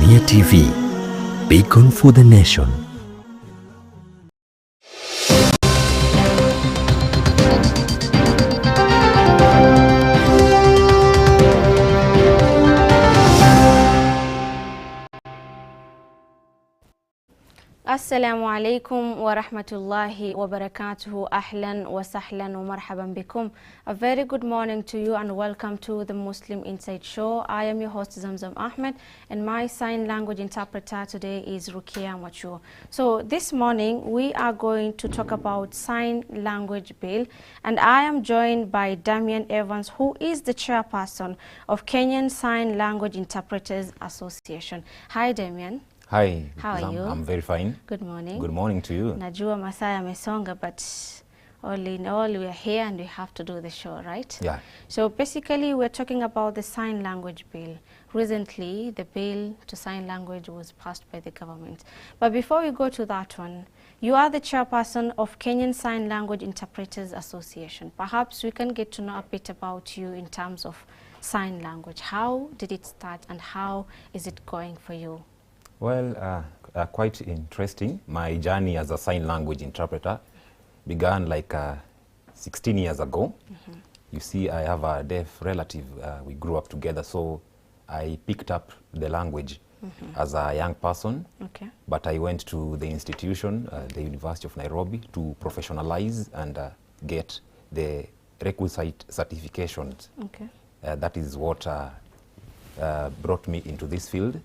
JamiaTV, beacon for the nation. Assalamu alaikum wa rahmatullahi wa barakatuhu. Ahlan wa sahlan wa marhaban bikum. A very good morning to you and welcome to the Muslim Insight Show. I am your host Zamzam Ahmed and my sign language interpreter today is Rukia Machu. So this morning we are going to talk about sign language bill, and I am joined by Damian Evans, who is the chairperson of Kenyan Sign Language Interpreters Association. Hi Damian. Hi. How are you? I'm very fine. Good morning. Good morning to you. Najua masaa yamesonga, but all in all we are here and we have to do the show, right? Yeah. So basically we're talking about the sign language bill. Recently the bill to sign language was passed by the government. But before we go to that one, you are the chairperson of Kenyan Sign Language Interpreters Association. Perhaps we can get to know a bit about you in terms of sign language. How did it start and how is it going for you? Well, quite interesting. My journey as a sign language interpreter began like 16 years ago. You see, I have a deaf relative. We grew up together, so I picked up the language as a young person. Okay. But I went to the institution, the University of Nairobi, to professionalize and get the requisite certifications. Okay. That is what brought me into this field.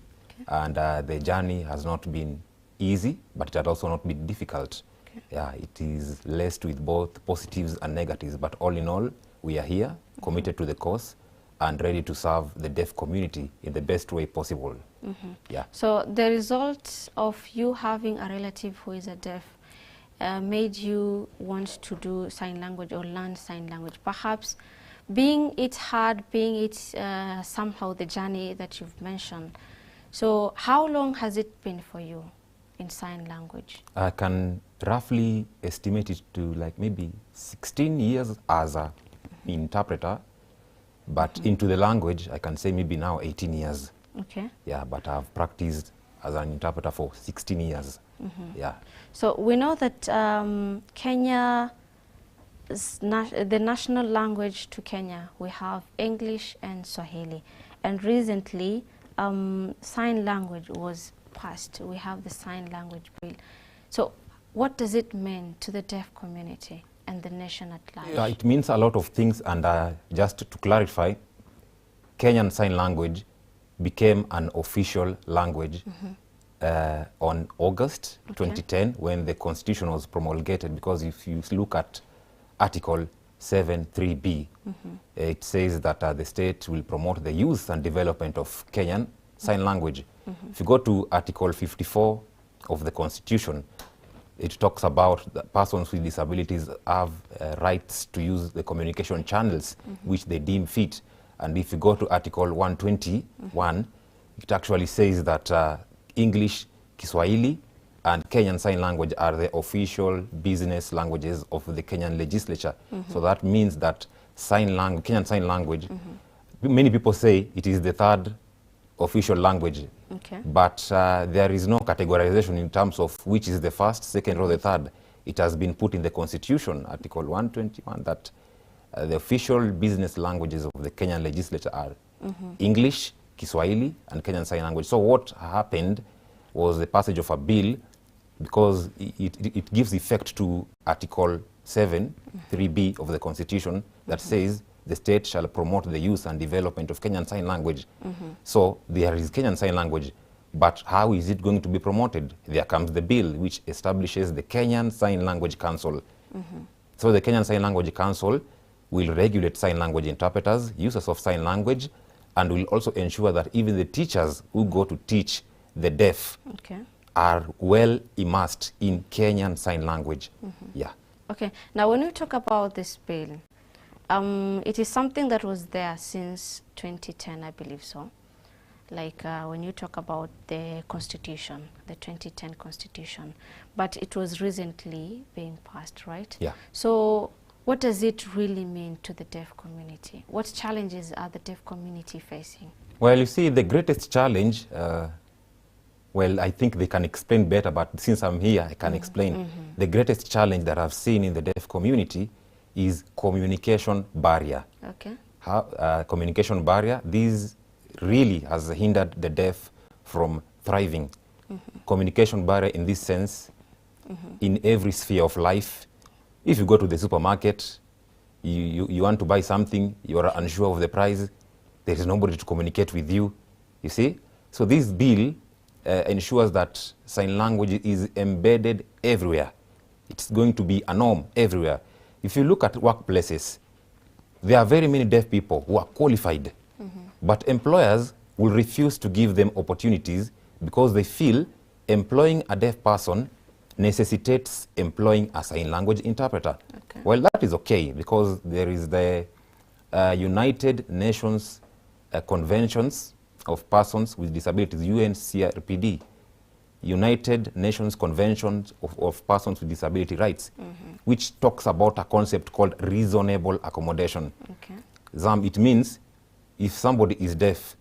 And the journey has not been easy, but it had also not been difficult. Okay. Yeah, it is laced with both positives and negatives, but all in all, we are here, committed to the cause, and ready to serve the deaf community in the best way possible. Yeah. So the result of you having a relative who is a deaf made you want to do sign language or learn sign language. Perhaps being it hard, being it somehow the journey that you've mentioned. So how long has it been for you in sign language? I can roughly estimate it to like maybe 16 years as an interpreter, but into the language, I can say maybe now 18 years. Okay. Yeah, but I've practiced as an interpreter for 16 years. Yeah. So we know that Kenya, the national language to Kenya, we have English and Swahili. And recently, sign language was passed. We have the sign language bill. So what does it mean to the deaf community and the nation at large? Yeah, it means a lot of things, and just to clarify, Kenyan Sign Language became an official language on August 2010 when the constitution was promulgated, because if you look at Article 7.3b, it says that the state will promote the use and development of Kenyan Sign Language. If you go to Article 54 of the Constitution, it talks about the persons with disabilities have rights to use the communication channels which they deem fit. And if you go to Article 121, it actually says that English, Kiswahili, and Kenyan Sign Language are the official business languages of the Kenyan legislature. So that means that Kenyan Sign Language, many people say it is the third official language. Okay. But there is no categorization in terms of which is the first, second, or the third. It has been put in the Constitution, Article 121, that the official business languages of the Kenyan legislature are English, Kiswahili, and Kenyan Sign Language. So what happened was the passage of a bill, because it gives effect to Article 7.3b of the Constitution that says the state shall promote the use and development of Kenyan Sign Language. So there is Kenyan Sign Language, but how is it going to be promoted? There comes the bill which establishes the Kenyan Sign Language Council. So the Kenyan Sign Language Council will regulate sign language interpreters, users of sign language, and will also ensure that even the teachers who go to teach the deaf are well immersed in Kenyan Sign Language. Yeah. Okay. Now, when we talk about this bill, it is something that was there since 2010, I believe so. Like when you talk about the Constitution, the 2010 Constitution, but it was recently being passed, right? Yeah. So what does it really mean to the deaf community? What challenges are the deaf community facing? Well, you see, the greatest challenge Well, I think they can explain better, but since I'm here, I can explain. The greatest challenge that I've seen in the deaf community is communication barrier. Okay. Communication barrier, this really has hindered the deaf from thriving. Communication barrier in this sense, in every sphere of life. If you go to the supermarket, you want to buy something, you are unsure of the price, there is nobody to communicate with you, you see? So this bill ensures that sign language is embedded everywhere. It's going to be a norm everywhere. If you look at workplaces, there are very many deaf people who are qualified, but employers will refuse to give them opportunities because they feel employing a deaf person necessitates employing a sign language interpreter. Okay. Well, that is okay because there is the United Nations Conventions of Persons with Disabilities, UNCRPD, United Nations Convention of Persons with Disability Rights, which talks about a concept called reasonable accommodation. Okay. It means if somebody is deaf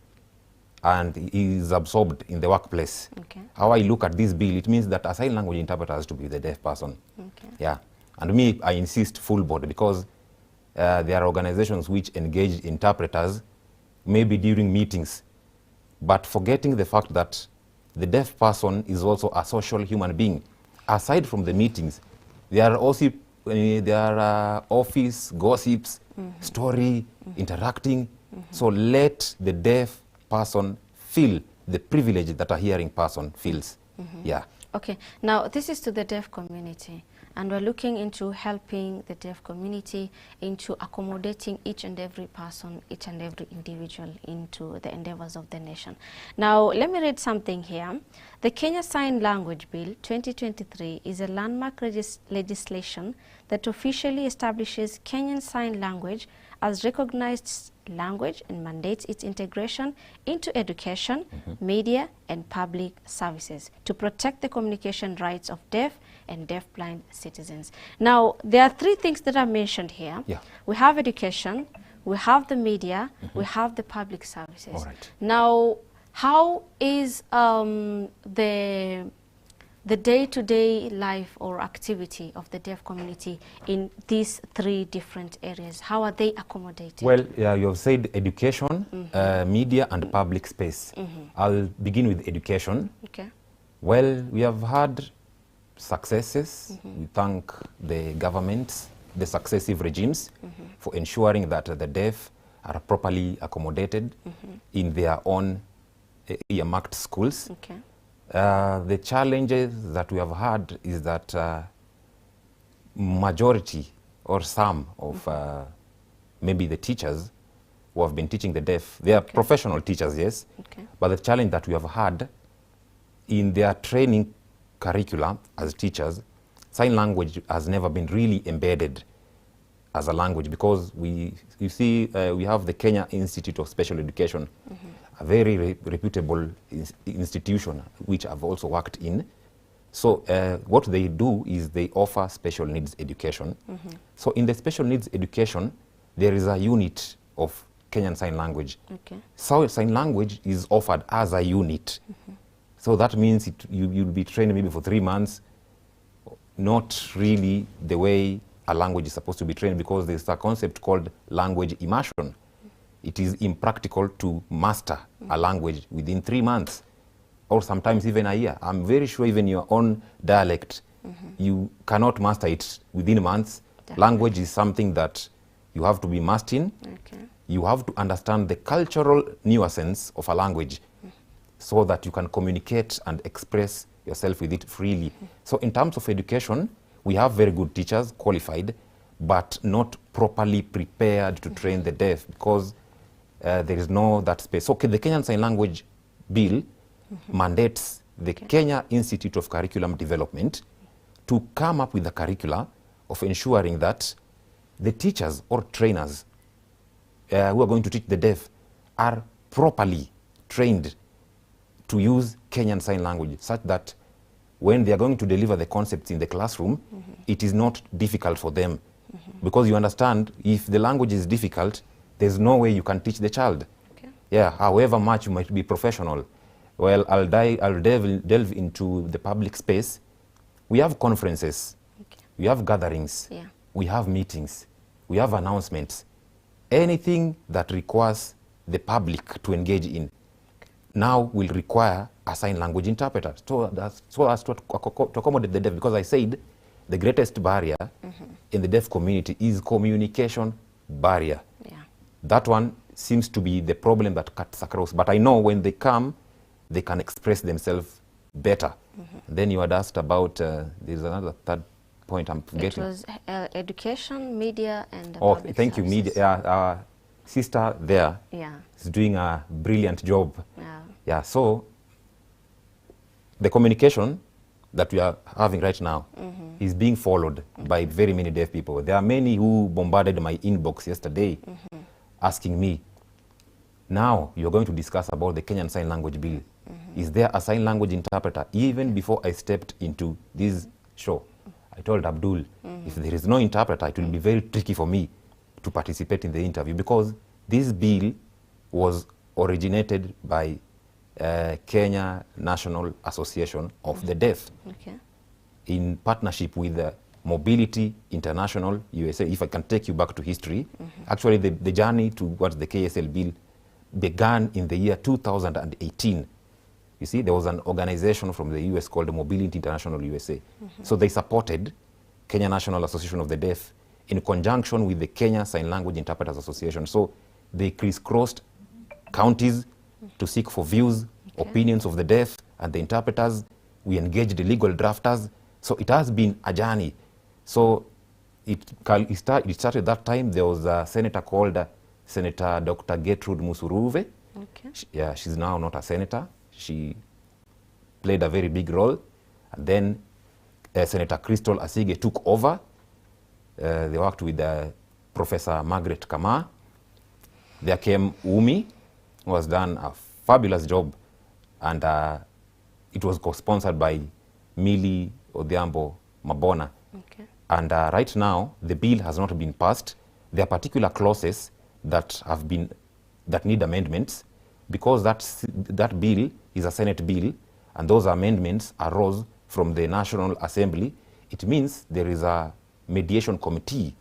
and he is absorbed in the workplace, Okay. how I look at this bill, it means that a sign language interpreter has to be the deaf person. Okay. Yeah. And me, I insist full board because there are organizations which engage interpreters maybe during meetings, but forgetting the fact that the deaf person is also a social human being. Aside from the meetings, there are also office gossips, story, interacting. So let the deaf person feel the privilege that a hearing person feels. Yeah. Okay, now this is to the deaf community, and we're looking into helping the deaf community into accommodating each and every person, each and every individual into the endeavors of the nation. Now, let me read something here. The Kenya Sign Language Bill 2023 is a landmark legislation that officially establishes Kenyan Sign Language as recognized language and mandates its integration into education, media, and public services to protect the communication rights of deaf and deafblind citizens. Now, there are three things that are mentioned here. Yeah. We have education, we have the media, we have the public services. All right. Now, how is the day-to-day life or activity of the deaf community in these three different areas? How are they accommodated? Well, you have said education, media, and public space. I'll begin with education. Okay. Well, we have had successes. We thank the governments, the successive regimes, for ensuring that the deaf are properly accommodated in their own earmarked schools. Okay. The challenges that we have had is that majority or some of maybe the teachers who have been teaching the deaf, they are professional teachers, yes, but the challenge that we have had in their training curricula as teachers, sign language has never been really embedded as a language because you see, we have the Kenya Institute of Special Education, a very reputable institution which I've also worked in. So what they do is they offer special needs education. So in the special needs education, there is a unit of Kenyan Sign Language. Okay. So sign language is offered as a unit. So that means you'll be trained maybe for 3 months, not really the way a language is supposed to be trained because there's a concept called language immersion. It is impractical to master a language within 3 months or sometimes even a year. I'm very sure even your own dialect, you cannot master it within months. Definitely. Language is something that you have to be mastered in. Okay. You have to understand the cultural nuance of a language so that you can communicate and express yourself with it freely. So in terms of education, we have very good teachers, qualified, but not properly prepared to train the deaf because there is no that space. So the Kenyan Sign Language Bill mandates the Kenya Institute of Curriculum Development to come up with a curricula of ensuring that the teachers or trainers who are going to teach the deaf are properly trained to use Kenyan Sign Language such that when they are going to deliver the concepts in the classroom, it is not difficult for them. Because you understand, if the language is difficult, there's no way you can teach the child. Okay. Yeah, however much you might be professional. Well, I'll delve into the public space. We have conferences, we have gatherings, we have meetings, we have announcements. Anything that requires the public to engage in now will require a sign language interpreter. So as to accommodate the deaf, because I said the greatest barrier in the deaf community is communication barrier. That one seems to be the problem that cuts across. But I know when they come, they can express themselves better. Then you had asked about, there's another third point I'm forgetting. It was education, media, and oh, public thank services. you, media. Yeah, our sister there is doing a brilliant job. Yeah, so the communication that we are having right now is being followed by very many deaf people. There are many who bombarded my inbox yesterday asking me, now you're going to discuss about the Kenyan Sign Language Bill. Is there a sign language interpreter? Even before I stepped into this show, I told Abdul, if there is no interpreter, it will be very tricky for me to participate in the interview, because this bill was originated by Kenya National Association of the Deaf in partnership with Mobility International USA. If I can take you back to history, actually the journey towards the KSL bill began in the year 2018. You see, there was an organization from the US called Mobility International USA. So they supported Kenya National Association of the Deaf in conjunction with the Kenya Sign Language Interpreters Association. So they crisscrossed counties to seek for views, opinions of the deaf and the interpreters. We engaged the legal drafters. So it has been a journey. So it started that time. There was a senator called Senator Dr. Gertrude Musuruve. She's now not a senator. She played a very big role. And then Senator Crystal Asige took over. They worked with Professor Margaret Kama. There came Umi, who has done a fabulous job. And it was co-sponsored by Millie Odhiambo Mabona. And right now, the bill has not been passed. There are particular clauses that need amendments, because that bill is a Senate bill, and those amendments arose from the National Assembly. It means there is a mediation committee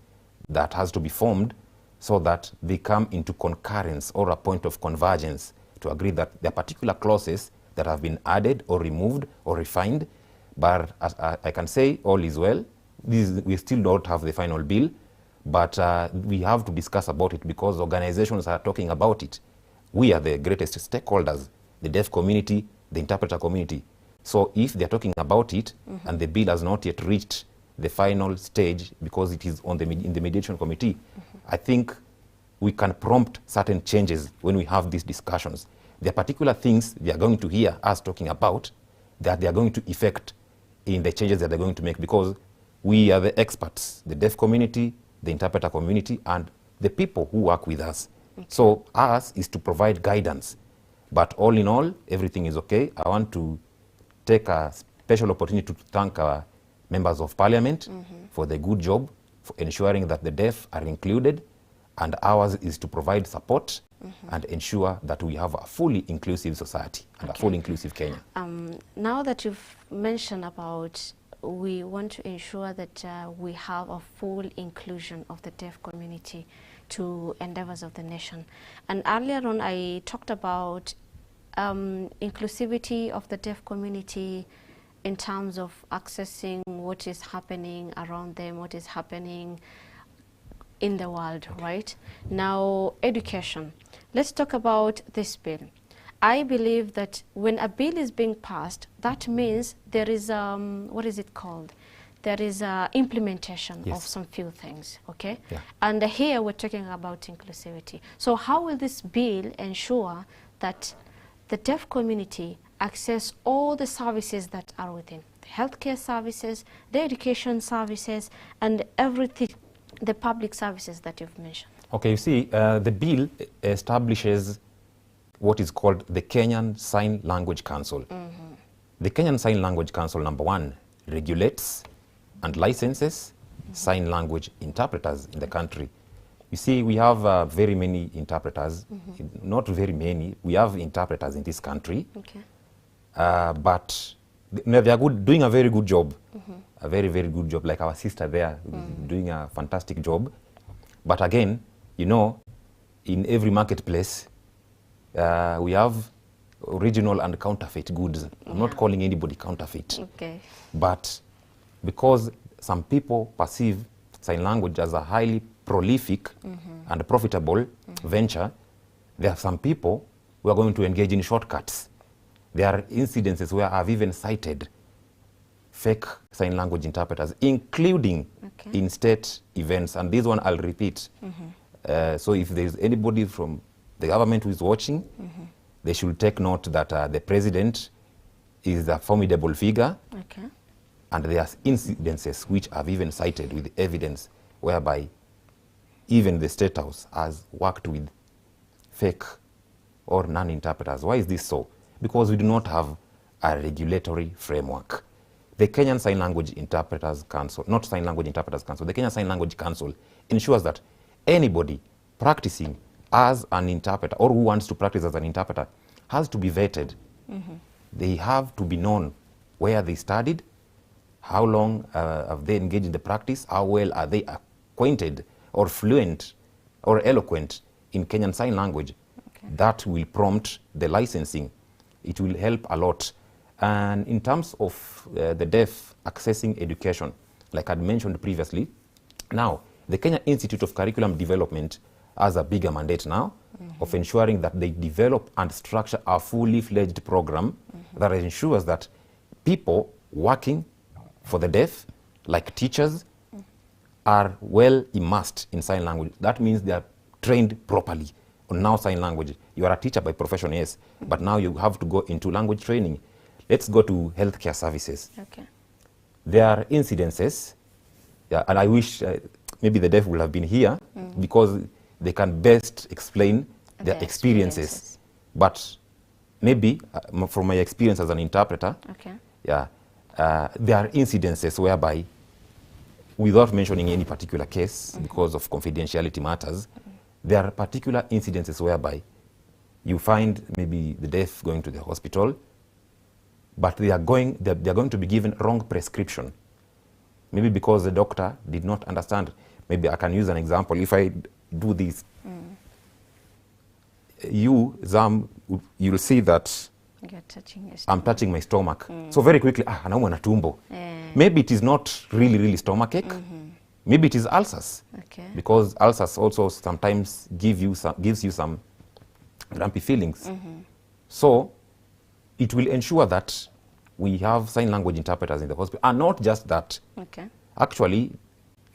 that has to be formed so that they come into concurrence or a point of convergence to agree that there are particular clauses that have been added or removed or refined. But as I can say, all is well. We still don't have the final bill, but we have to discuss about it because organizations are talking about it. We are the greatest stakeholders, the deaf community, the interpreter community. So if they're talking about it and the bill has not yet reached the final stage because it is in the mediation committee, I think we can prompt certain changes when we have these discussions. There are particular things they are going to hear us talking about that they are going to effect in the changes that they're going to make, because we are the experts, the deaf community, the interpreter community, and the people who work with us. So ours is to provide guidance. But all in all, everything is okay. I want to take a special opportunity to thank our members of parliament for the good job, for ensuring that the deaf are included, and ours is to provide support and ensure that we have a fully inclusive society and a fully inclusive Kenya. Now that you've mentioned about we want to ensure that we have a full inclusion of the deaf community to endeavors of the nation. And earlier on I talked about inclusivity of the deaf community in terms of accessing what is happening around them, what is happening in the world, right? Now, education. Let's talk about this bill. I believe that when a bill is being passed, that means there is, what is it called? There is implementation of some few things, okay? And here we're talking about inclusivity. So how will this bill ensure that the deaf community access all the services that are within? The healthcare services, the education services, and everything, the public services that you've mentioned. Okay, you see, the bill establishes what is called the Kenyan Sign Language Council. The Kenyan Sign Language Council, number one, regulates and licenses sign language interpreters in the country. You see, we have very many interpreters, not very many. We have interpreters in this country, but they are doing a very good job, a very, very good job, like our sister there, doing a fantastic job. But again, you know, in every marketplace, we have original and counterfeit goods. I'm not calling anybody counterfeit. Okay. But because some people perceive sign language as a highly prolific and profitable venture, there are some people who are going to engage in shortcuts. There are incidences where I've even cited fake sign language interpreters, including in state events. And this one I'll repeat. So if there's anybody from the government who is watching, they should take note that the president is a formidable figure. Okay. And there are incidences which I've even cited with evidence whereby even the State House has worked with fake or non-interpreters. Why is this so? Because we do not have a regulatory framework. The Kenyan Sign Language Interpreters Council, not Sign Language Interpreters Council, the Kenyan Sign Language Council ensures that anybody practicing as an interpreter or who wants to practice as an interpreter has to be vetted. They have to be known where they studied, how long have they engaged in the practice, how well are they acquainted or fluent or eloquent in Kenyan Sign Language. That will prompt the licensing. It will help a lot. And in terms of the deaf accessing education, like I mentioned previously, now the Kenya Institute of Curriculum Development has a bigger mandate now of ensuring that they develop and structure a fully fledged program that ensures that people working for the deaf, like teachers, are well immersed in sign language. That means they are trained properly on now sign language. You are a teacher by profession, yes, but now you have to go into language training. Let's go to healthcare services. Okay. There are incidences, and I wish maybe the deaf will have been here because they can best explain their experiences. But maybe from my experience as an interpreter, there are incidences whereby, without mentioning any particular case because of confidentiality matters, there are particular incidences whereby you find maybe the deaf going to the hospital, but they're going to be given wrong prescription. Maybe because the doctor did not understand. Maybe I can use an example. If I do this, you, Zam, you'll see that I'm touching my stomach. So very quickly, anaumwa na tumbo. Maybe it is not really stomachache. Maybe it is ulcers. Because ulcers also sometimes gives you some grumpy feelings. So it will ensure that we have sign language interpreters in the hospital. And not just that. Actually,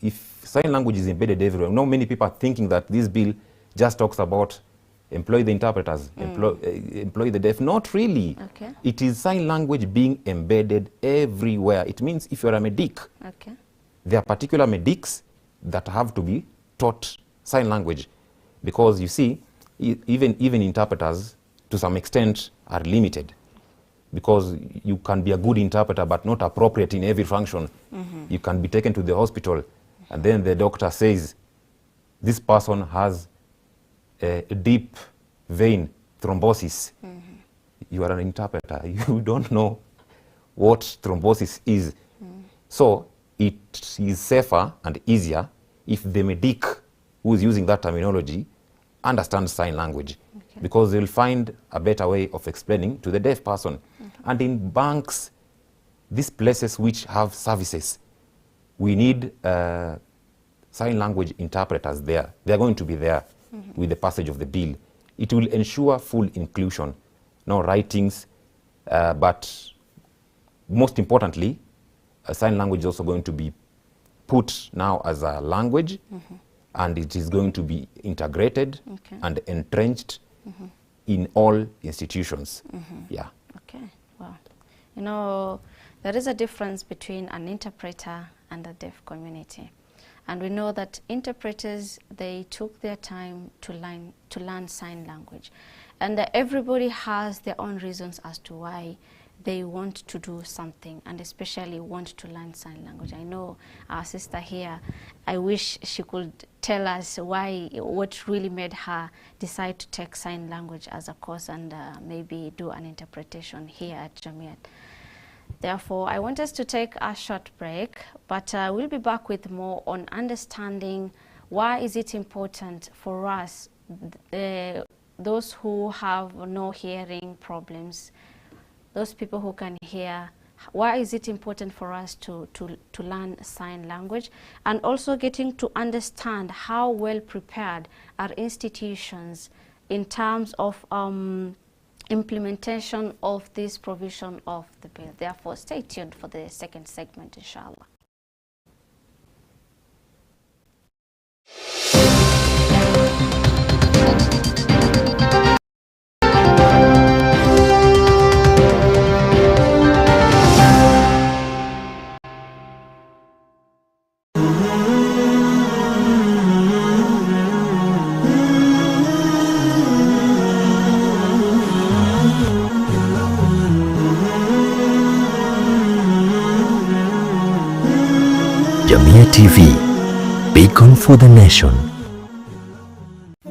if sign language is embedded everywhere, now many people are thinking that this bill just talks about employ the interpreters, employ the deaf. Not really. It is sign language being embedded everywhere. It means if you're a medic, there are particular medics that have to be taught sign language. Because you see, even interpreters, to some extent, are limited. Because you can be a good interpreter but not appropriate in every function. You can be taken to the hospital and then the doctor says, this person has a deep vein thrombosis. You are an interpreter. You don't know what thrombosis is. So it is safer and easier if the medic who is using that terminology understands sign language. Because they'll find a better way of explaining to the deaf person. And in banks, these places which have services, we need sign language interpreters there. They're going to be there with the passage of the bill. It will ensure full inclusion, no writings, but most importantly, sign language is also going to be put now as a language, and it is going to be integrated and entrenched in all institutions. Okay, well, you know, there is a difference between an interpreter and the deaf community. And we know that interpreters, they took their time to learn sign language. And everybody has their own reasons as to why they want to do something, and especially want to learn sign language. I know our sister here, I wish she could tell us what really made her decide to take sign language as a course and maybe do an interpretation here at Jamiat. Therefore, I want us to take a short break, but we'll be back with more on understanding why is it important for us, those who have no hearing problems, those people who can hear, why is it important for us to learn sign language, and also getting to understand how well prepared are institutions in terms of implementation of this provision of the bill. Therefore, stay tuned for the second segment, inshallah. JamiaTV, beacon for the nation.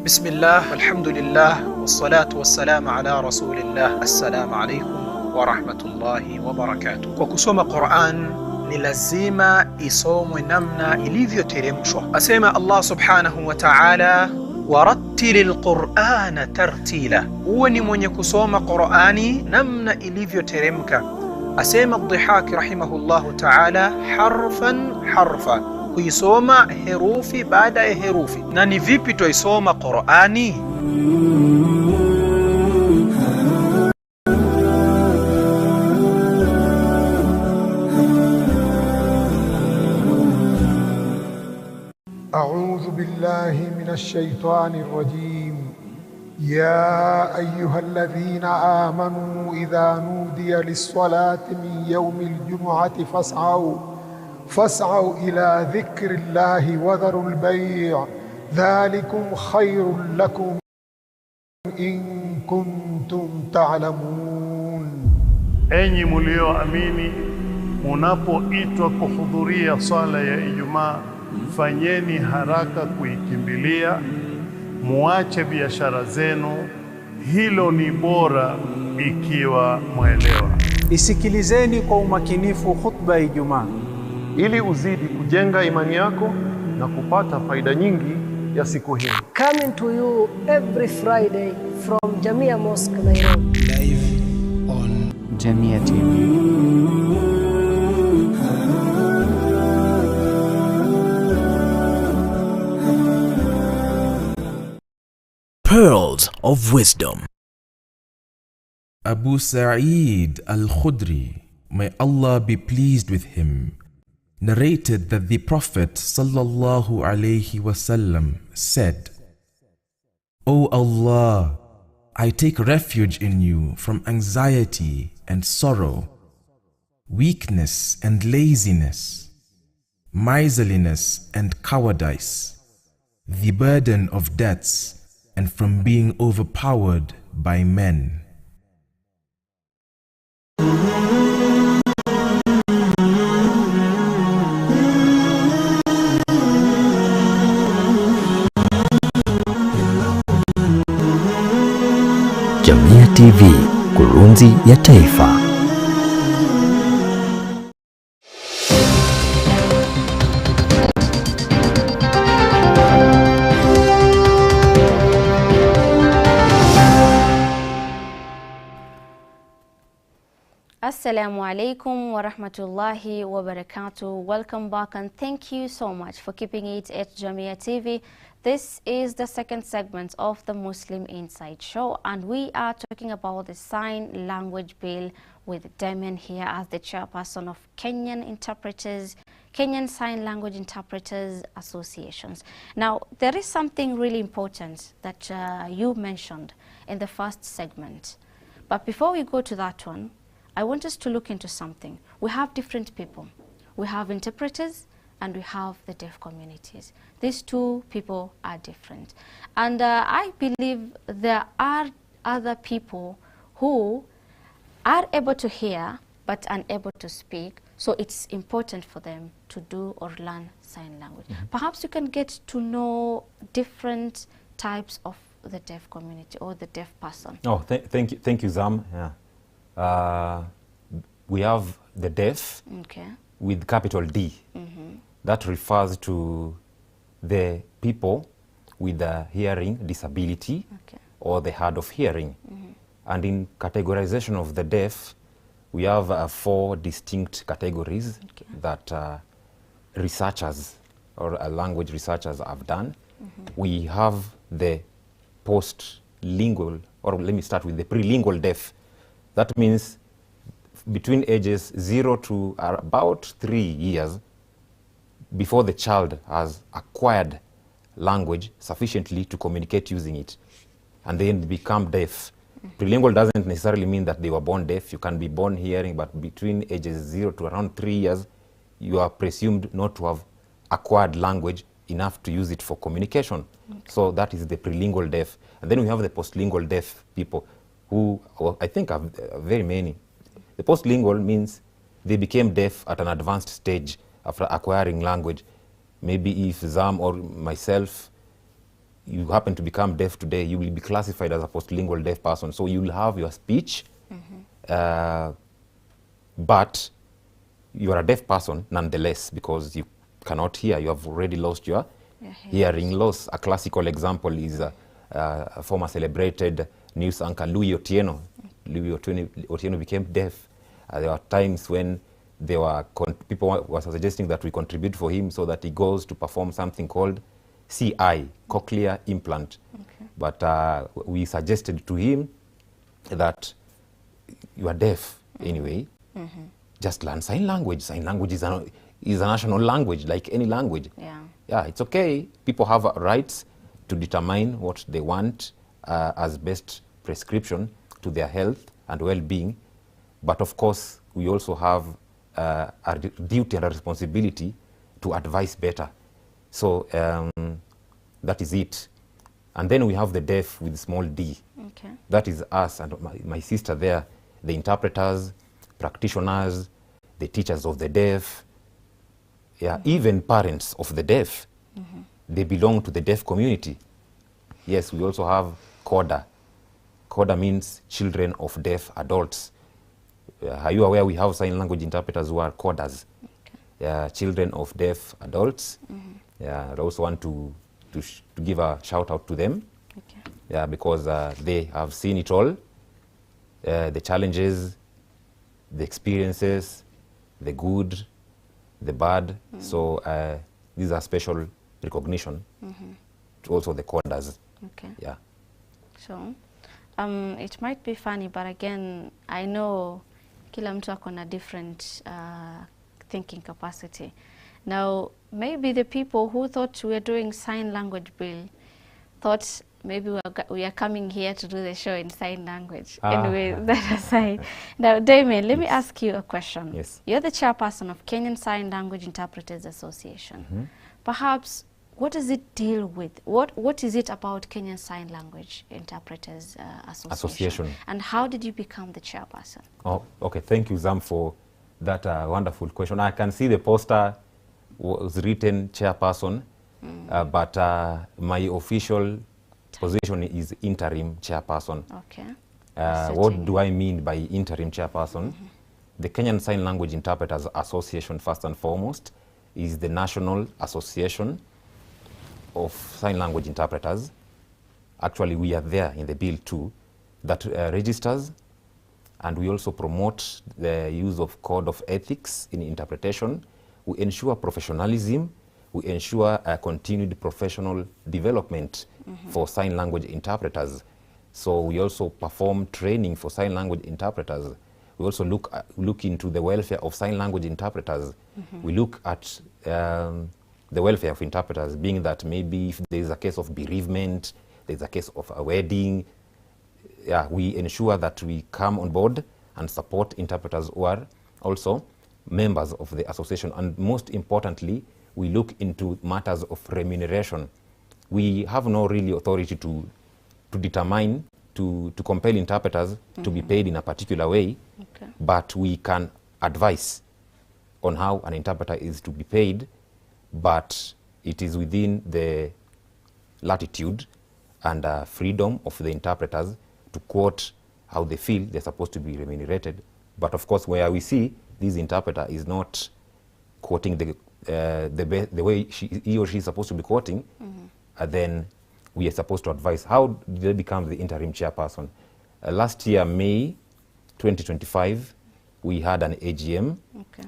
Bismillah, alhamdulillah, wassalatu wassalamu ala rasulillah. Assalamu alaikum wa rahmatullahi wa barakatuh. Kwa kusoma Qur'an ni lazima isomwe namna ilivyoteremshwa. Asema Allah subhanahu wa ta'ala, warattilil Qur'ana tartila, uwe ni mwenye kusoma Qur'ani namna ilivyoteremka. Asema Dhihaki rahimahullahu ta'ala, harfan harfa, kuisoma herufi baada ya herufi. Na ni vipi tuisoma Qur'ani? أعوذ بالله من الشيطان الرجيم. يا أيها الذين آمنوا إذا نودي للصلاة من يوم الجمعة فاسعوا إلى ذكر الله وذروا البيع ذلكم خير لكم إن كنتم تعلمون. Enyi mlioamini, munapoitwa kuhudhuria swala ya Ijumaa, fanyeni haraka kuikimbilia, muache biashara zenu, hilo ni bora ikiwa mwelewa. Isikilizeni kwa umakinifu khutba ya Ijumaa ili uzidi kujenga imani yako na kupata faida nyingi ya siku hii. Coming to you every Friday from Jamia Mosque, Nairobi. Live on JamiaTV. Pearls of Wisdom. Abu Sa'id al-Khudri, may Allah be pleased with him, narrated that the Prophet sallallahu alaihi wasallam said, O Allah, I take refuge in you from anxiety and sorrow, weakness and laziness, miserliness and cowardice, the burden of debts, and from being overpowered by men. JamiaTV, kurunzi ya taifa. Assalamu alaikum wa rahmatullahi wa barakatuh. Welcome back and thank you so much for keeping it at JamiaTV. This is the second segment of the Muslim Insight Show, and we are talking about the Sign Language Bill with Damien here as the chairperson of Kenyan Sign Language Interpreters Associations. Now, there is something really important that you mentioned in the first segment. But before we go to that one, I want us to look into something. We have different people. We have interpreters and we have the deaf communities. These two people are different. And I believe there are other people who are able to hear but unable to speak, so it's important for them to do or learn sign language. Perhaps you can get to know different types of the deaf community or the deaf person. Oh, thank you, Zam. Yeah. We have the deaf with capital D. That refers to the people with a hearing disability or the hard of hearing. And in categorization of the deaf, we have 4 distinct categories that researchers or language researchers have done. We have the post-lingual, or let me start with the prelingual deaf. That means between ages 0 to about 3 years, before the child has acquired language sufficiently to communicate using it, and then become deaf. Prelingual doesn't necessarily mean that they were born deaf. You can be born hearing, but between ages 0 to around 3 years, you are presumed not to have acquired language enough to use it for communication. So that is the prelingual deaf. And then we have the postlingual deaf people, who I think are very many. The postlingual means they became deaf at an advanced stage after acquiring language. Maybe if Zam or myself, you happen to become deaf today, you will be classified as a postlingual deaf person. So you will have your speech, but you are a deaf person nonetheless, because you cannot hear. You have already lost your hearing loss. A classical example is a former celebrated news anchor, Louis Otieno. Louis Otieno became deaf. There were times when there were people were suggesting that we contribute for him so that he goes to perform something called CI, cochlear implant. But we suggested to him that you are deaf anyway. Just learn sign language. Sign language is a national language, like any language. Yeah, it's okay. People have rights to determine what they want as best prescription to their health and well-being. But of course, we also have a duty and a responsibility to advise better. So that is it. And then we have the deaf with small d. That is us and my sister there, the interpreters, practitioners, the teachers of the deaf, even parents of the deaf. They belong to the deaf community. Yes, we also have CODA. CODA means children of deaf adults. Are you aware we have sign language interpreters who are CODAs? Children of deaf adults. I also want to give a shout out to them. Because they have seen it all, the challenges, the experiences, the good, the bad. So these are special recognition to also the CODAs. So it might be funny, but again, I know kila mtu akona different thinking capacity. Now, maybe the people who thought we were doing sign language bill thought maybe we are coming here to do the show in sign language. Anyway, that aside. Now, Damien, let me ask you a question. Yes. You're the chairperson of Kenyan Sign Language Interpreters Association. Perhaps, what does it deal with? What is it about Kenyan Sign Language Interpreters Association? And how did you become the chairperson? Oh, okay. Thank you, Zam, for that wonderful question. I can see the poster was written chairperson, but my official position is interim chairperson. What do I mean by interim chairperson? The Kenyan Sign Language Interpreters Association, first and foremost, is the national association of sign language interpreters. Actually, we are there in the bill too, that registers, and we also promote the use of code of ethics in interpretation. We ensure professionalism. We ensure continued professional development for sign language interpreters. So we also perform training for sign language interpreters. We also look into the welfare of sign language interpreters. We look at the welfare of interpreters, being that maybe if there is a case of bereavement, there's a case of a wedding, we ensure that we come on board and support interpreters who are also members of the association. And most importantly, we look into matters of remuneration. We have no really authority to determine, to compel interpreters to be paid in a particular way, but we can advise on how an interpreter is to be paid, but it is within the latitude and freedom of the interpreters to quote how they feel they're supposed to be remunerated. But of course, where we see this interpreter is not quoting the way he or she is supposed to be quoting, then we are supposed to advise. How did they become the interim chairperson? Last year, May 2025, we had an AGM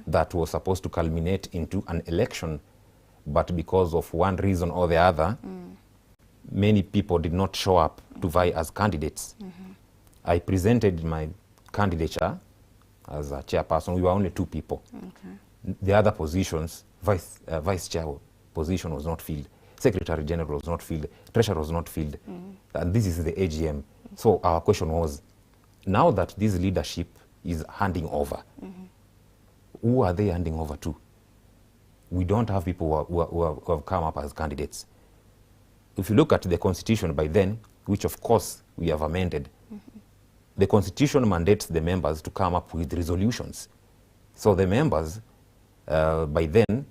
that was supposed to culminate into an election, but because of one reason or the other, many people did not show up to vie as candidates. I presented my candidature as a chairperson. We were only 2 people. The other positions, vice chair position was not filled, secretary general was not filled, treasurer was not filled, and this is the AGM. So our question was, now that this leadership is handing over, who are they handing over to? We don't have people who have come up as candidates. If you look at the constitution by then, which of course we have amended, the constitution mandates the members to come up with resolutions. So the members by then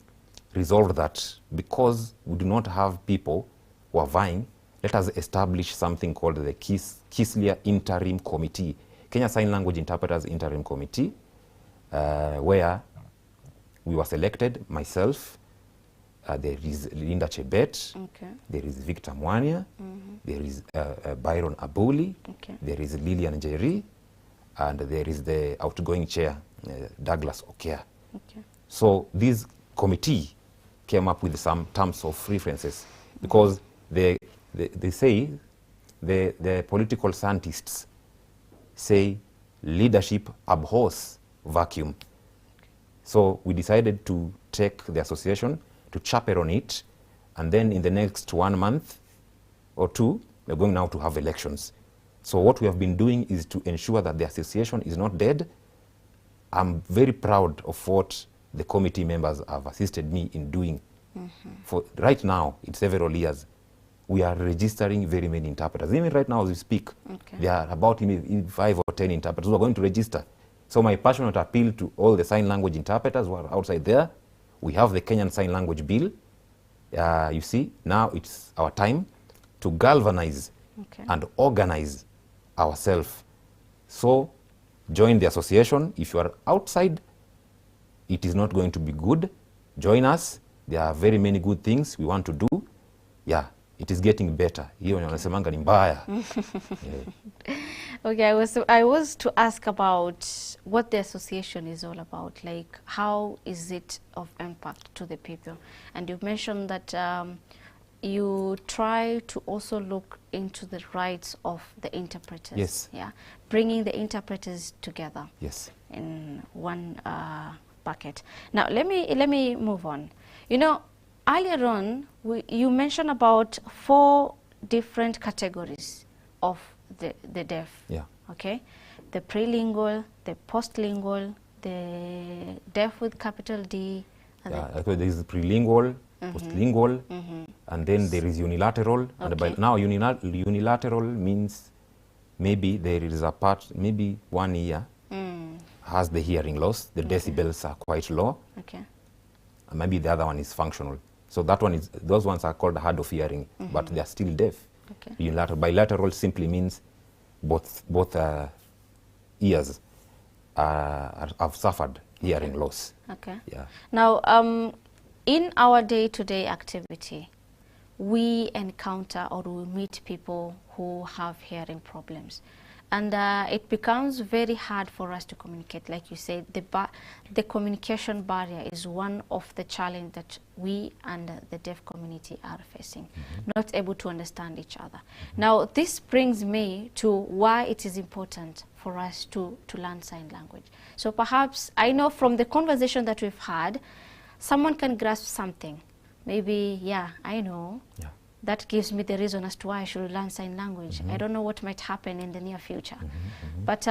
resolved that because we do not have people who are vying, let us establish something called the Kislia Interim Committee, Kenya Sign Language Interpreters Interim Committee, where we were selected, myself, there is Linda Chebet, there is Victor Mwania, there is Byron Abuli, there is Lillian Njeri, and there is the outgoing chair, Douglas Okea. So this committee came up with some terms of references because they say, the political scientists say leadership abhors vacuum. So we decided to take the association to chaperone it, and then in the next 1 month or 2, we're going now to have elections. So what we have been doing is to ensure that the association is not dead. I'm very proud of what the committee members have assisted me in doing. For right now, in several years, we are registering very many interpreters. Even right now as we speak, there are about 5 or 10 interpreters who are going to register. So my passionate appeal to all the sign language interpreters who are outside there, we have the Kenyan Sign Language Bill. You see, now it's our time to galvanize and organize ourselves. So join the association. If you are outside, it is not going to be good. Join us. There are very many good things we want to do. Yeah, it is getting better. Hiyo wanasemanga ni mbaya. Okay, I was to ask about what the association is all about. Like, how is it of impact to the people? And you mentioned that you try to also look into the rights of the interpreters. Yes. Yeah, bringing the interpreters together. Yes. In one bucket. Now, let me move on. You know, earlier on, you mentioned about 4 different categories of the deaf. Yeah. Okay, the prelingual, the postlingual, the deaf with capital D. And there is prelingual, postlingual, and then there is unilateral. And by now, unilateral means maybe there is a part, maybe 1 ear has the hearing loss. The decibels are quite low. Okay. And maybe the other one is functional. So that one is, those ones are called hard of hearing, but they are still deaf. Okay. Unilateral, bilateral simply means both ears have suffered hearing loss. Okay. Yeah. Now, in our day-to-day activity, we encounter or we meet people who have hearing problems. And it becomes very hard for us to communicate. Like you said, the communication barrier is one of the challenges that we and the deaf community are facing, not able to understand each other. Now, this brings me to why it is important for us to learn sign language. So perhaps, I know from the conversation that we've had, someone can grasp something. Maybe, yeah, I know. Yeah. That gives me the reason as to why I should learn sign language. I don't know what might happen in the near future. But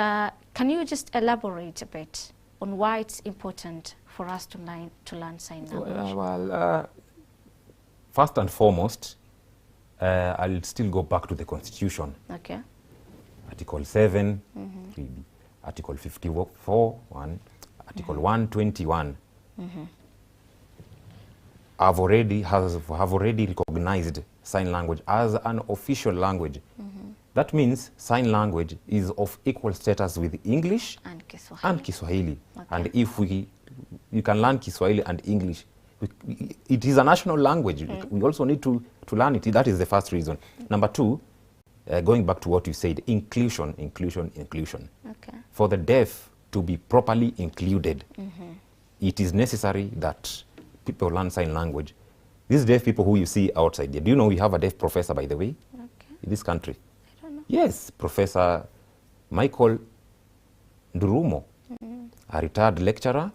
can you just elaborate a bit on why it's important for us to learn sign language? Well, first and foremost, I'll still go back to the Constitution. Okay. Article 7, Article 54, Article 121 have already recognized sign language as an official language. That means sign language is of equal status with English and Kiswahili. Okay. And if you can learn Kiswahili and English, it is a national language. We also need to learn it. That is the first reason. Number two, going back to what you said, inclusion. Okay. For the deaf to be properly included, it is necessary that people learn sign language. These deaf people who you see outside there, do you know we have a deaf professor, by the way, in this country? I don't know. Yes, Professor Michael Ndurumo, a retired lecturer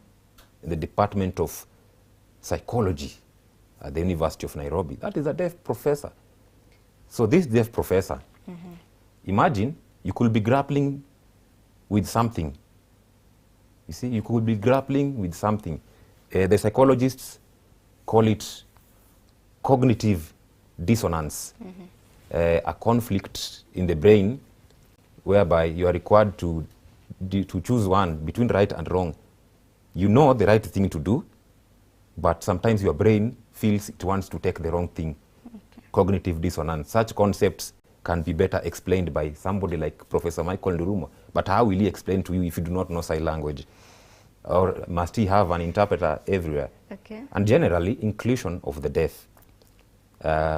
in the Department of Psychology at the University of Nairobi. That is a deaf professor. So this deaf professor, imagine you could be grappling with something. You see, you could be grappling with something. The psychologists call it cognitive dissonance, a conflict in the brain whereby you are required to choose one between right and wrong. You know the right thing to do, but sometimes your brain feels it wants to take the wrong thing. Cognitive dissonance. Such concepts can be better explained by somebody like Professor Michael Ndurumo. But how will he explain to you if you do not know sign language? Or must he have an interpreter everywhere? Okay. And generally, inclusion of the deaf.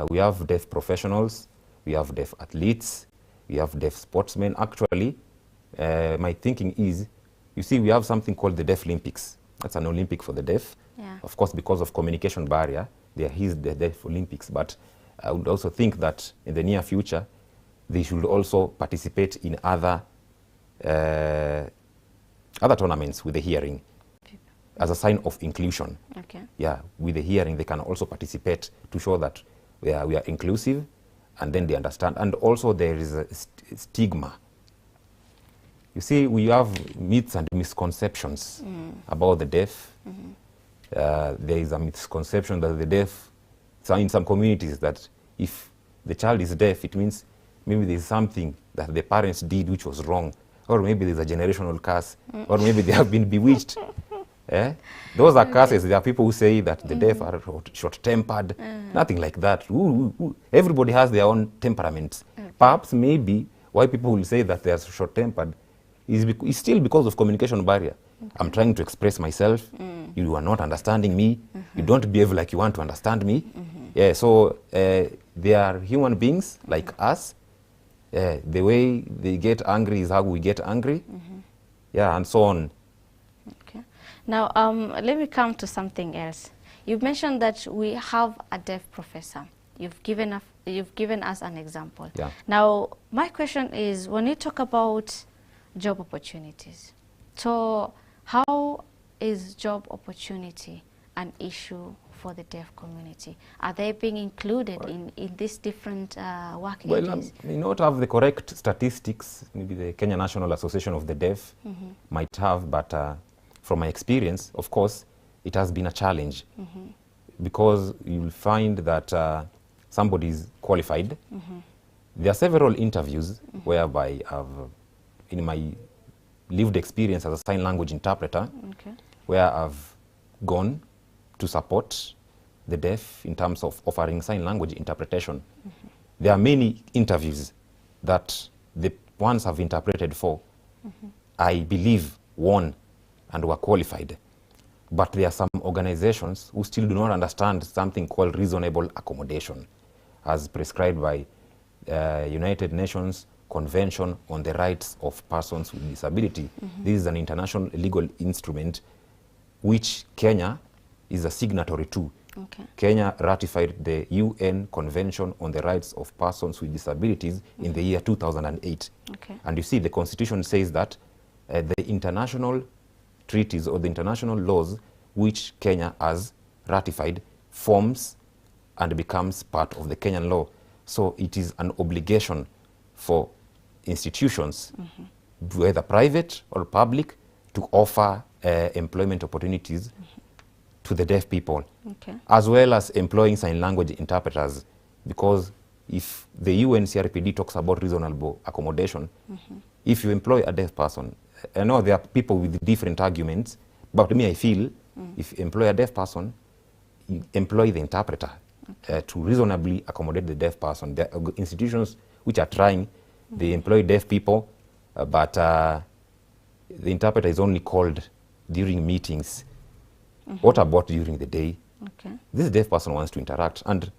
We have deaf professionals, we have deaf athletes, we have deaf sportsmen. Actually, my thinking is, you see, we have something called the Deaf Olympics. That's an Olympic for the deaf. Yeah. Of course, because of communication barrier, there is the Deaf Olympics. But I would also think that in the near future, they should also participate in other tournaments with the hearing as a sign of inclusion. Okay. Yeah, with the hearing, they can also participate to show that we are inclusive, and then they understand. And also there is a stigma. You see, we have myths and misconceptions about the deaf. There is a misconception that the deaf, so in some communities, that if the child is deaf, it means maybe there's something that the parents did which was wrong, or maybe there's a generational curse, or maybe they have been bewitched. Those are curses. There are people who say that the deaf are short-tempered. Nothing like that. Everybody has their own temperaments. Perhaps maybe why people will say that they are short-tempered is still because of communication barrier. I'm trying to express myself. You are not understanding me. You don't behave like you want to understand me. Yeah, so they are human beings like us. The way they get angry is how we get angry. Yeah, and so on. Okay. Now, let me come to something else. You've mentioned that we have a deaf professor. You've given us an example. Yeah. Now, my question is, when you talk about job opportunities, so how is job opportunity an issue for the deaf community? Are they being included in these different work areas? I may not have the correct statistics. Maybe the Kenya National Association of the Deaf might have, but from my experience, of course, it has been a challenge because you'll find that somebody is qualified. There are several interviews whereby in my lived experience as a sign language interpreter, where I've gone to support the deaf in terms of offering sign language interpretation. There are many interviews that the ones I've interpreted for, I believe, won and were qualified. But there are some organizations who still do not understand something called reasonable accommodation as prescribed by United Nations Convention on the Rights of Persons with Disability. This is an international legal instrument which Kenya is a signatory to. Kenya ratified the UN Convention on the Rights of Persons with Disabilities in the year 2008. And you see, the Constitution says that the international treaties or the international laws which Kenya has ratified forms and becomes part of the Kenyan law. So it is an obligation for institutions, whether private or public, to offer employment opportunities to the deaf people, as well as employing sign language interpreters, because if the UN CRPD talks about reasonable accommodation, if you employ a deaf person, I know there are people with different arguments, but me, I feel if you employ a deaf person, you employ the interpreter to reasonably accommodate the deaf person. There are institutions which are trying, they employ deaf people, but the interpreter is only called during meetings. What about during the day? This deaf person wants to interact, and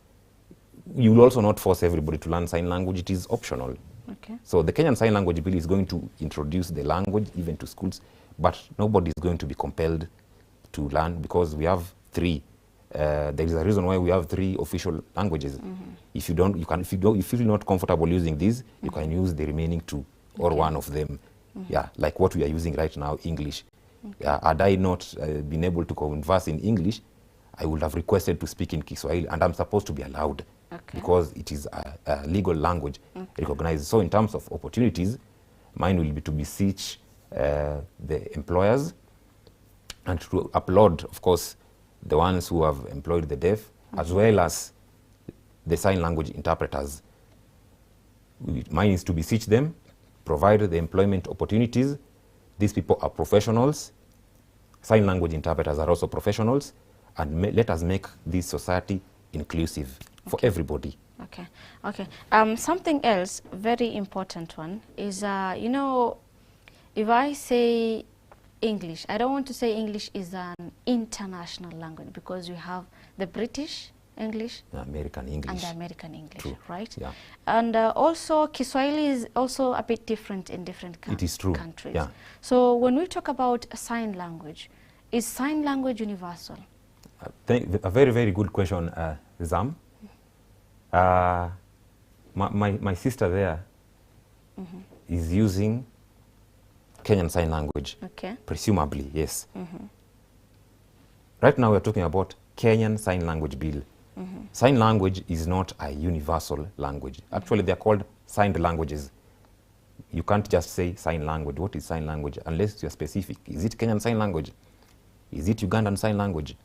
you will also not force everybody to learn sign language. It is optional. So the Kenyan Sign Language Bill is going to introduce the language even to schools, but nobody is going to be compelled to learn because we have three. There is a reason why we have three official languages. If you don't, you can. If you feel not comfortable using these, you can use the remaining two or one of them. Yeah, like what we are using right now, English. Had I not been able to converse in English, I would have requested to speak in Kiswahili, and I'm supposed to be allowed because it is a legal language recognized. So in terms of opportunities, mine will be to beseech the employers and to applaud, of course, the ones who have employed the deaf, as well as the sign language interpreters. Mine is to beseech them, provide the employment opportunities. These people are professionals. Sign language interpreters are also professionals. And let us make this society inclusive for everybody. Okay. Something else, very important one, is, you know, if I say English, I don't want to say English is an international language because you have the British English, American English, and the American English. True. Right? Yeah. And also Kiswahili is also a bit different in different countries. Yeah. So when we talk about sign language, is sign language universal? A very, very good question, Zam. My sister there is using Kenyan Sign Language, presumably, yes. Right now we're talking about Kenyan Sign Language Bill. Sign language is not a universal language. Actually, they're called signed languages. You can't just say sign language. What is sign language? Unless you're specific. Is it Kenyan Sign Language? Is it Ugandan Sign Language?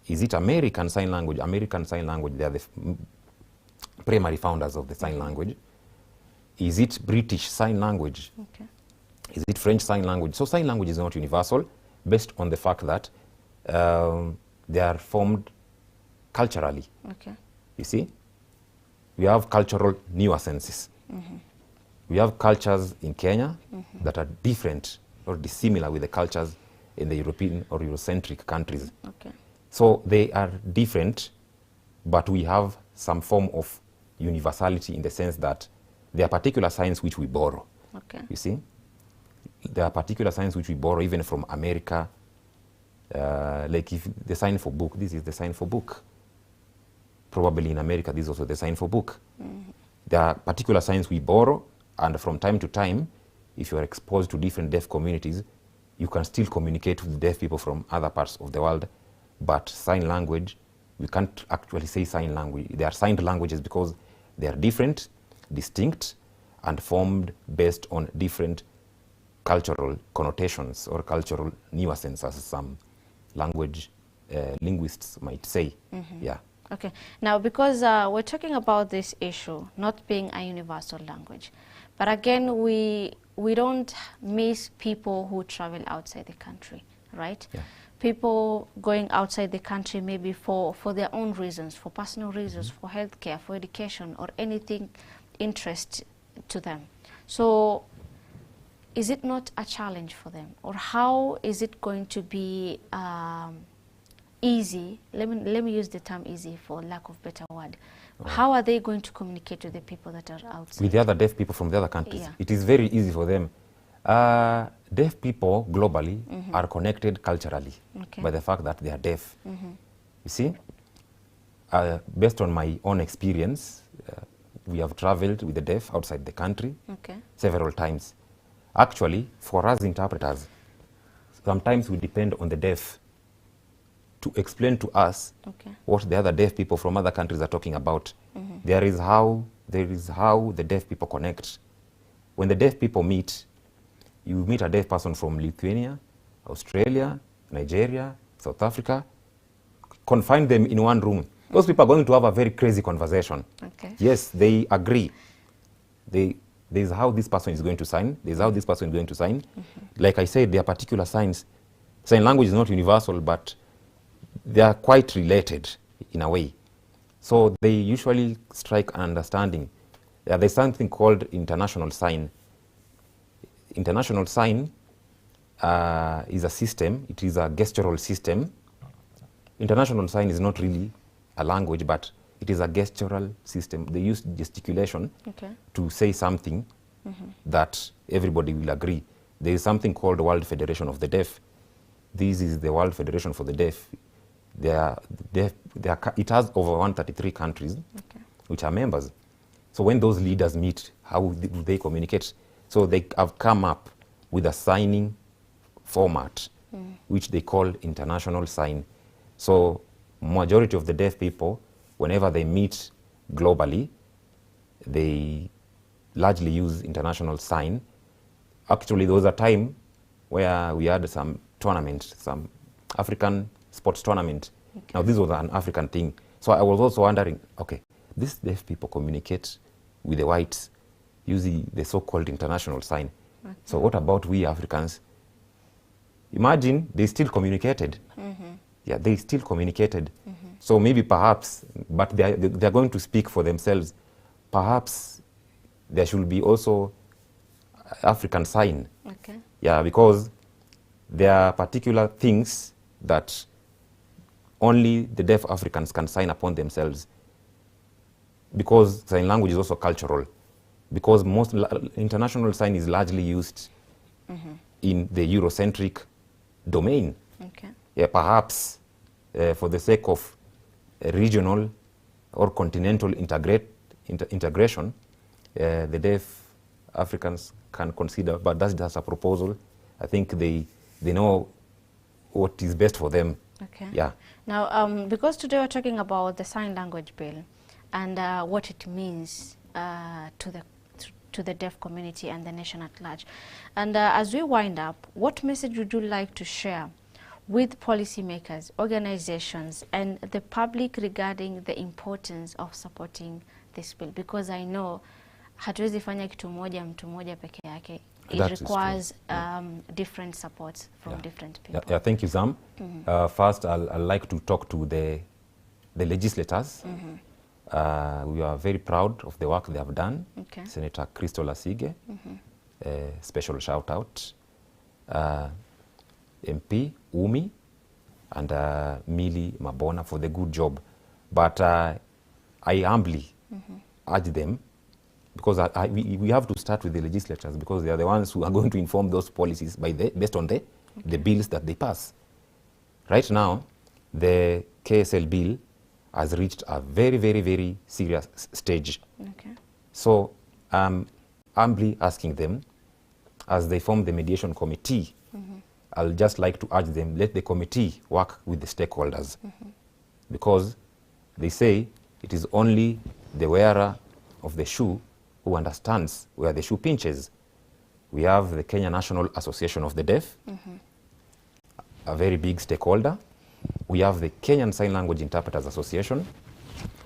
Is it American Sign Language? American Sign Language, they are the primary founders of the sign language. Is it British Sign Language? Is it French Sign Language? So sign language is not universal based on the fact that they are formed culturally. You see? We have cultural nuances. We have cultures in Kenya that are different or dissimilar with the cultures in the European or Eurocentric countries. So they are different, but we have some form of universality in the sense that there are particular signs which we borrow. You see? There are particular signs which we borrow even from America. Like if the sign for book, this is the sign for book. Probably in America, this is also the sign for book. There are particular signs we borrow, and from time to time, if you are exposed to different deaf communities, you can still communicate with deaf people from other parts of the world. But sign language, we can't actually say sign language. They are signed languages because they are different, distinct, and formed based on different cultural connotations or cultural nuances, as some language linguists might say. Yeah. Okay. Now, because we're talking about this issue not being a universal language, but again, we don't miss people who travel outside the country, right? People going outside the country maybe for their own reasons, for personal reasons, for healthcare, for education, or anything interest to them. So is it not a challenge for them? Or how is it going to be easy? Let me use the term easy for lack of better word. How are they going to communicate with the people that are outside? With the other deaf people from the other countries. It is very easy for them. Deaf people globally are connected culturally by the fact that they are deaf. You see, based on my own experience, we have traveled with the deaf outside the country several times. Actually, for us interpreters, sometimes we depend on the deaf to explain to us what the other deaf people from other countries are talking about. There is how the deaf people connect. When the deaf people meet, you meet a deaf person from Lithuania, Australia, Nigeria, South Africa, confine them in one room. those people are going to have a very crazy conversation. Okay. Yes, they agree. There's how this person is going to sign. There's how this person is going to sign. Like I said, there are particular signs. Sign language is not universal, but they are quite related in a way. So they usually strike an understanding. There's something called international sign. International sign is a system. It is a gestural system. International sign is not really a language, but it is a gestural system. They use gesticulation to say something that everybody will agree. There is something called the World Federation of the Deaf. This is the World Federation for the Deaf. It has over 133 countries which are members. So when those leaders meet, how do they communicate? So they have come up with a signing format, which they call international sign. So majority of the deaf people, whenever they meet globally, they largely use international sign. Actually, there was a time where we had some tournament, some African sports tournament. Now, this was an African thing. So I was also wondering, okay, these deaf people communicate with the whites using the so-called international sign. So what about we Africans? Imagine they still communicated. Yeah, they still communicated. So maybe perhaps, but they're going to speak for themselves. Perhaps there should be also African sign. Yeah, because there are particular things that only the deaf Africans can sign upon themselves. Because sign language is also cultural. Because most international sign is largely used in the Eurocentric domain. Yeah, perhaps for the sake of regional or continental integration, the deaf Africans can consider, but that's just a proposal. I think they know what is best for them. Yeah. Now, because today we're talking about the sign language bill and what it means to the deaf community and the nation at large. And as we wind up, what message would you like to share with policymakers, organizations, and the public regarding the importance of supporting this bill? Because I know hatuwezi fanya kitu moja mtu moja peke yake. It requires different supports from different people. Yeah, thank you, Zam. First, I'd like to talk to the legislators. We are very proud of the work they have done. Senator Crystal Asige, special shout out. MP Umi and Mili Mabona for the good job. But I humbly urge them, because we have to start with the legislators, because they are the ones who are going to inform those policies based on the bills that they pass. Right now, the KSL bill has reached a very, very, very serious stage. So I'm humbly asking them, as they form the mediation committee, I'll just like to urge them, let the committee work with the stakeholders. Because they say it is only the wearer of the shoe who understands where the shoe pinches. We have the Kenya National Association of the Deaf, a very big stakeholder. We have the Kenyan Sign Language Interpreters Association.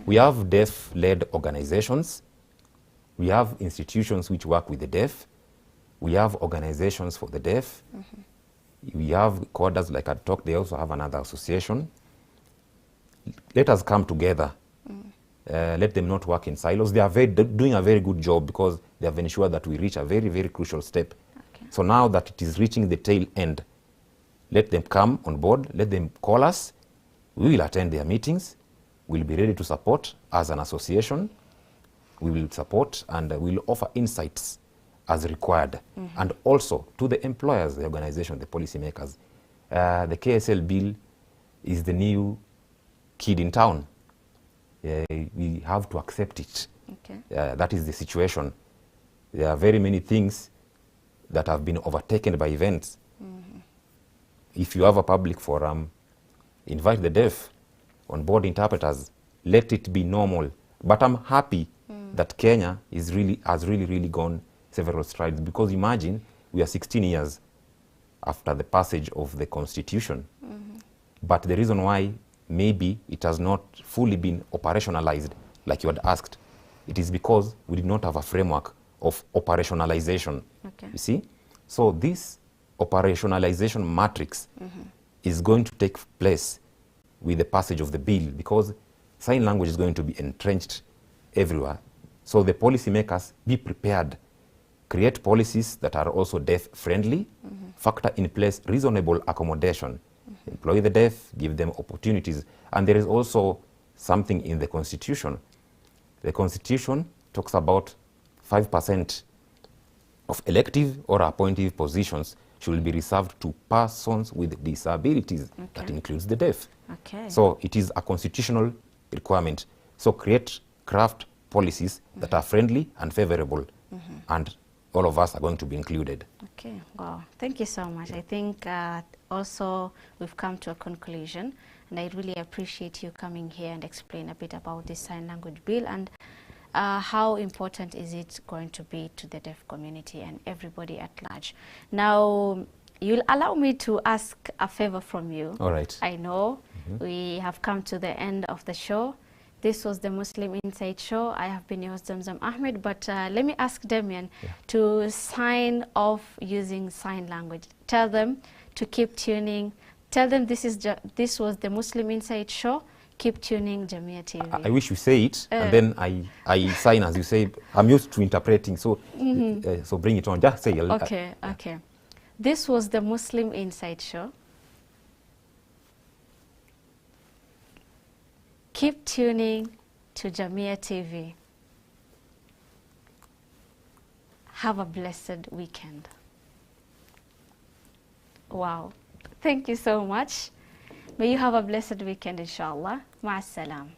We have deaf-led organizations. We have institutions which work with the deaf. We have organizations for the deaf. We have coders, like I talked, they also have another association. Let us come together. Let them not work in silos. They are doing a very good job, because they have ensured that we reach a very, very crucial step. So now that it is reaching the tail end, let them come on board, let them call us. We will attend their meetings. We'll be ready to support as an association. We will support and we'll offer insights as required. And also to the employers, the organization, the policymakers. The KSL bill is the new kid in town. We have to accept it. That is the situation. There are very many things that have been overtaken by events. If you have a public forum, invite the deaf on board interpreters. Let it be normal. But I'm happy that Kenya has really gone several strides, because imagine we are 16 years after the passage of the Constitution. But the reason why maybe it has not fully been operationalized like you had asked. It is because we did not have a framework of operationalization. Okay. You see? So this operationalization matrix is going to take place with the passage of the bill, because sign language is going to be entrenched everywhere. So the policymakers, be prepared. Create policies that are also deaf-friendly, factor in place reasonable accommodation, employ the deaf, give them opportunities. And there is also something in the Constitution. The Constitution talks about 5% of elective or appointive positions should be reserved to persons with disabilities. Okay. That includes the deaf. Okay. So it is a constitutional requirement. So craft policies that are friendly and favorable, and all of us are going to be included. Okay, wow, thank you so much. I think also we've come to a conclusion, and I really appreciate you coming here and explain a bit about this sign language bill and how important is it going to be to the deaf community and everybody at large. Now, you'll allow me to ask a favor from you. All right. I know we have come to the end of the show. This was the Muslim Insight Show. I have been your host, Zamzam Ahmed, but let me ask Damian to sign off using sign language. Tell them to keep tuning. Tell them this was the Muslim Insight Show. Keep tuning Jamia TV. I wish you say it, and then I sign as you say. I'm used to interpreting, so so bring it on. Just say it. Okay, okay. This was the Muslim Insight Show. Keep tuning to Jamia TV. Have a blessed weekend. Wow. Thank you so much. May you have a blessed weekend, inshallah. Ma'as-salam.